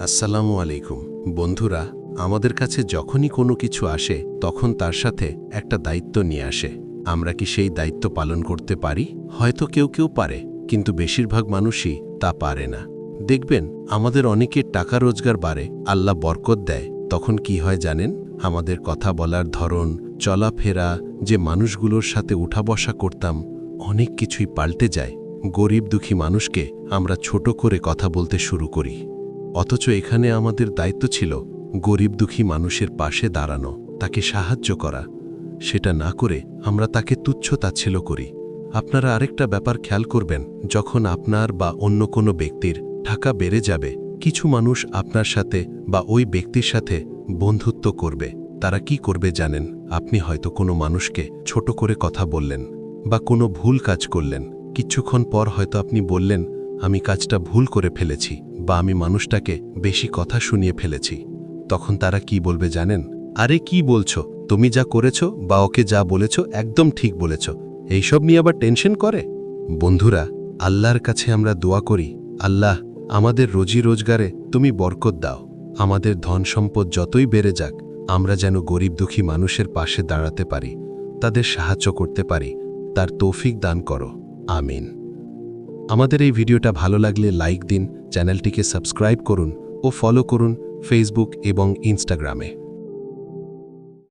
আসসালামু আলাইকুম বন্ধুরা, আমাদের কাছে যখনই কোনো কিছু আসে তখন তার সাথে একটা দায়িত্ব নিয়ে আসে। আমরা কি সেই দায়িত্ব পালন করতে পারি? হয়তো কেউ কেউ পারে, কিন্তু বেশিরভাগ মানুষই তা পারে না। দেখবেন আমাদের অনেকের টাকা রোজগার বাড়ে, আল্লাহ বরকত দেয়, তখন কি হয় জানেন? আমাদের কথা বলার ধরন, চলাফেরা, যে মানুষগুলোর সাথে উঠা বসা করতাম, অনেক কিছুই পাল্টে যায়। গরিব দুঃখী মানুষকে আমরা ছোট করে কথা বলতে শুরু করি। অথচ এখানে আমাদের দায়িত্ব ছিল গরিব দুঃখী মানুষের পাশে দাঁড়ানো, তাকে সাহায্য করা। সেটা না করে আমরা তাকে তুচ্ছ তাচ্ছিল্য করি। আপনারা আরেকটা ব্যাপার খেয়াল করবেন, যখন আপনার বা অন্য কোনো ব্যক্তির টাকা বেড়ে যাবে, কিছু মানুষ আপনার সাথে বা ওই ব্যক্তির সাথে বন্ধুত্ব করবে। তারা কি করবে জানেন? আপনি হয়তো কোনো মানুষকে ছোট করে কথা বললেন বা কোনো ভুল কাজ করলেন, কিছুক্ষণ পর হয়তো আপনি বললেন, আমি কাজটা ভুল করে ফেলেছি, বা আমি মানুষটাকে বেশি কথা শুনিয়ে ফেলেছি। তখন তারা কি বলবে জানেন? আরে কি বলছো, তুমি যা করেছো বা ওকে যা বলেছো একদম ঠিক বলেছ, এইসব নিয়ে আবার টেনশন করে। বন্ধুরা, আল্লাহর কাছে আমরা দোয়া করি, আল্লাহ আমাদের রোজি রোজগারে তুমি বরকত দাও। আমাদের ধন সম্পদ যতই বেড়ে যাক, আমরা যেন গরিব দুঃখী মানুষের পাশে দাঁড়াতে পারি, তাদের সাহায্য করতে পারি। তার তৌফিক দান করো, আমিন। আমাদের এই ভিডিওটা ভালো লাগলে লাইক দিন, চ্যানেলটিকে সাবস্ক্রাইব করুন ও ফলো করুন ফেসবুক এবং ইনস্টাগ্রামে।